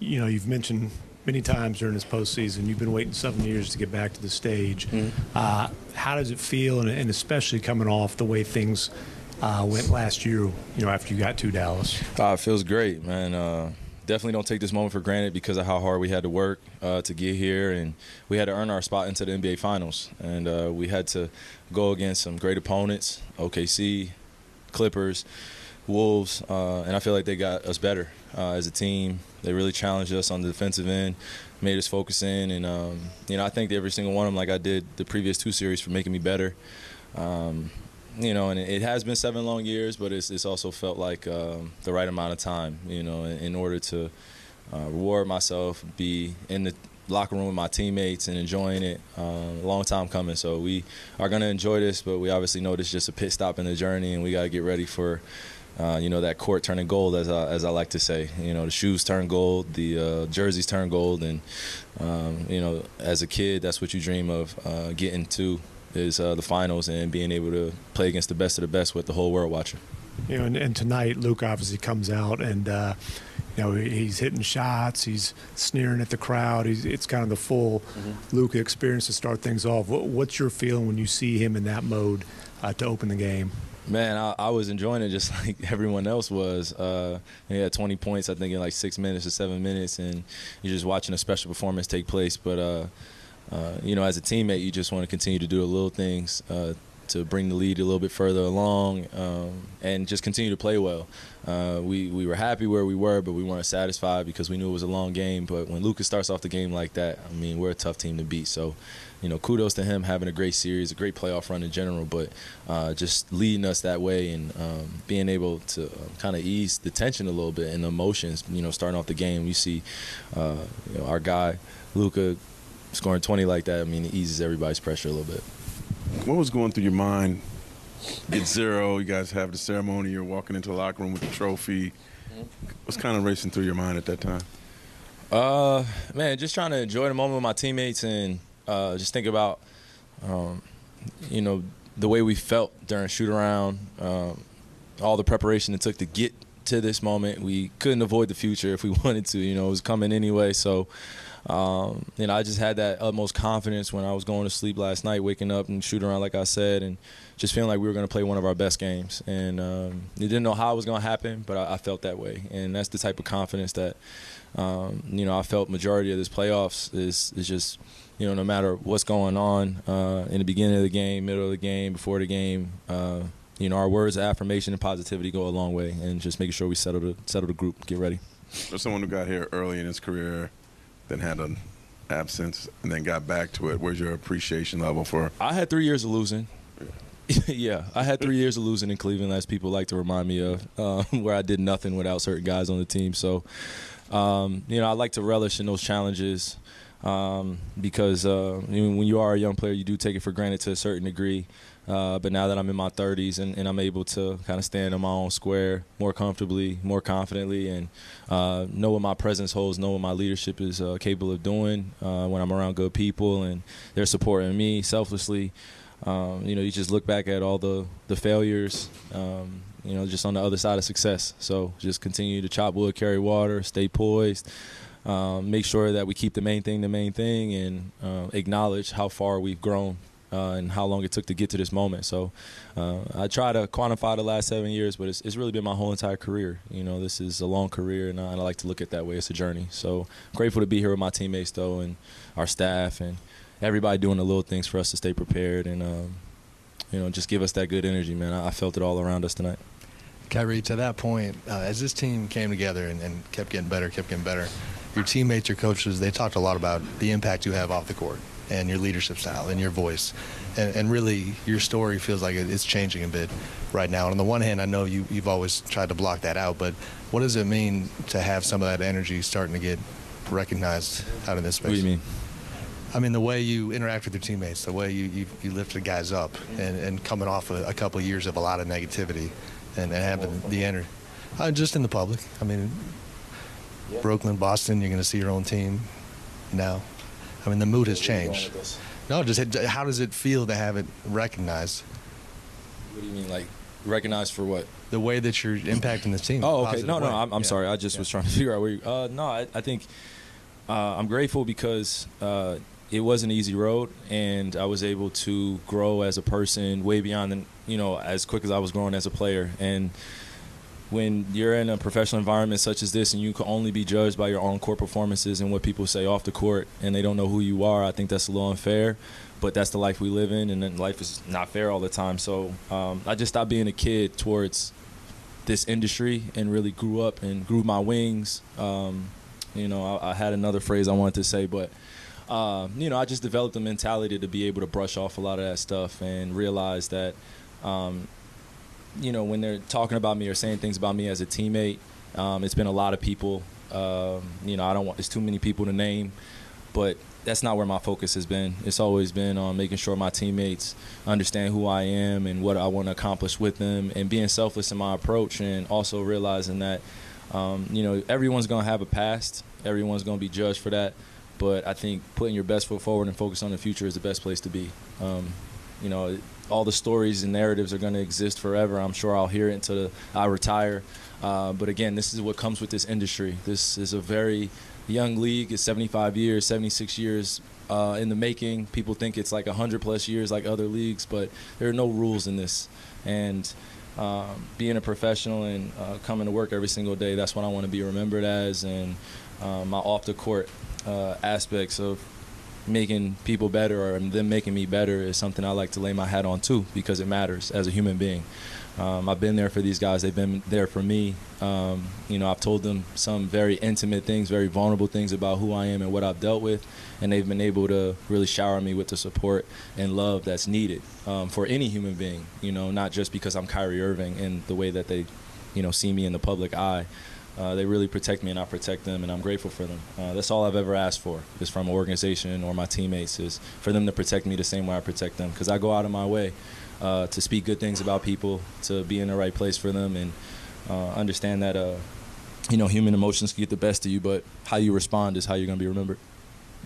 you've mentioned many times during this postseason, you've been waiting 7 years to get back to the stage. How does it feel, and especially coming off the way things went last year, after you got to Dallas? It feels great, man. Definitely don't take this moment for granted because of how hard we had to work to get here, and we had to earn our spot into the NBA Finals. And we had to go against some great opponents, OKC, Clippers, Wolves, and I feel like they got us better as a team. They really challenged us on the defensive end, made us focus in, and I thanked every single one of them, like I did the previous 2 series, for making me better. And it has been 7 long years, but it's also felt like the right amount of time, in order to reward myself, be in the locker room with my teammates and enjoying it. A long time coming, so we are going to enjoy this, but we obviously know this is just a pit stop in the journey, and we got to get ready for that court turning gold, as I like to say. The shoes turn gold, the jerseys turn gold, and as a kid, that's what you dream of, getting to is the finals and being able to play against the best of the best with the whole world watching. And tonight, Luka obviously comes out and he's hitting shots, he's sneering at the crowd. It's kind of the full Luka experience to start things off. What's your feeling when you see him in that mode to open the game? Man, I was enjoying it just like everyone else was. He had 20 points, I think, in like 6 minutes or 7 minutes, and you're just watching a special performance take place. But, as a teammate, you just want to continue to do the little things to bring the lead a little bit further along and just continue to play well. We were happy where we were, but we weren't satisfied because we knew it was a long game. But when Luka starts off the game like that, I mean, we're a tough team to beat. So, kudos to him having a great series, a great playoff run in general, but just leading us that way and being able to kind of ease the tension a little bit and the emotions, starting off the game. You see our guy, Luka, scoring 20 like that. I mean, it eases everybody's pressure a little bit. What was going through your mind? Get 0, you guys have the ceremony, you're walking into the locker room with the trophy. What's kind of racing through your mind at that time? Man, just trying to enjoy the moment with my teammates and just think about, the way we felt during shoot-around, all the preparation it took to get to this moment. We couldn't avoid the future if we wanted to. It was coming anyway. So, I just had that utmost confidence when I was going to sleep last night, waking up and shooting around, like I said, and just feeling like we were going to play one of our best games. And you didn't know how it was going to happen, but I felt that way. And that's the type of confidence that, I felt majority of this playoffs is just, no matter what's going on in the beginning of the game, middle of the game, before the game, our words of affirmation and positivity go a long way, and just making sure we settle the group, get ready. For someone who got here early in his career, then had an absence, and then got back to it, where's your appreciation level for? I had 3 years of losing. Yeah, I had 3 years of losing in Cleveland, as people like to remind me of, where I did nothing without certain guys on the team. So, I like to relish in those challenges because when you are a young player, you do take it for granted to a certain degree. But now that I'm in my 30s and I'm able to kind of stand on my own square more comfortably, more confidently, and know what my presence holds, know what my leadership is capable of doing when I'm around good people and they're supporting me selflessly. You just look back at all the failures, just on the other side of success. So just continue to chop wood, carry water, stay poised, make sure that we keep the main thing, and acknowledge how far we've grown. And how long it took to get to this moment. So I try to quantify the last 7 years, but it's really been my whole entire career. This is a long career, and I like to look at it that way. It's a journey. So grateful to be here with my teammates, though, and our staff, and everybody doing the little things for us to stay prepared and, just give us that good energy, man. I felt it all around us tonight. Kyrie, to that point, as this team came together and kept getting better, your teammates, your coaches, they talked a lot about the impact you have off the court and your leadership style and your voice. And really, your story feels like it's changing a bit right now. And on the one hand, I know you've always tried to block that out, but what does it mean to have some of that energy starting to get recognized out in this space? What do you mean? I mean, the way you interact with your teammates, the way you lift the guys up, and coming off a couple of years of a lot of negativity and having the energy. Just in the public. I mean, Brooklyn, Boston, you're going to see your own team now. I mean, the mood has changed. No, just how does it feel to have it recognized? What do you mean, like? Recognized for what? The way that you're impacting the team. Oh, okay. Positive No, way. I'm sorry. I just was trying to figure out where you. No, I think I'm grateful because it was an easy road, and I was able to grow as a person way beyond, as quick as I was growing as a player. And when you're in a professional environment such as this, and you can only be judged by your on-court performances and what people say off the court, and they don't know who you are, I think that's a little unfair. But that's the life we live in, and then life is not fair all the time. So I just stopped being a kid towards this industry and really grew up and grew my wings. I had another phrase I wanted to say, but, I just developed a mentality to be able to brush off a lot of that stuff and realize that, when they're talking about me or saying things about me as a teammate, it's been a lot of people. It's too many people to name, but that's not where my focus has been. It's always been on making sure my teammates understand who I am and what I want to accomplish with them, and being selfless in my approach, and also realizing that, everyone's going to have a past. Everyone's going to be judged for that. But I think putting your best foot forward and focus on the future is the best place to be. All the stories and narratives are going to exist forever. I'm sure I'll hear it until I retire. But again, this is what comes with this industry. This is a very young league. It's 75 years, 76 years in the making. People think it's like 100+ years like other leagues, but there are no rules in this. And being a professional and coming to work every single day, that's what I want to be remembered as. And my off-the-court aspects of making people better, or them making me better, is something I like to lay my hat on too, because it matters as a human being. I've been there for these guys. They've been there for me. I've told them some very intimate things, very vulnerable things about who I am and what I've dealt with, and they've been able to really shower me with the support and love that's needed for any human being, not just because I'm Kyrie Irving and the way that they, see me in the public eye. They really protect me, and I protect them, and I'm grateful for them. That's all I've ever asked for, is from an organization or my teammates, is for them to protect me the same way I protect them, because I go out of my way to speak good things about people, to be in the right place for them, and understand that, human emotions can get the best of you, but how you respond is how you're going to be remembered.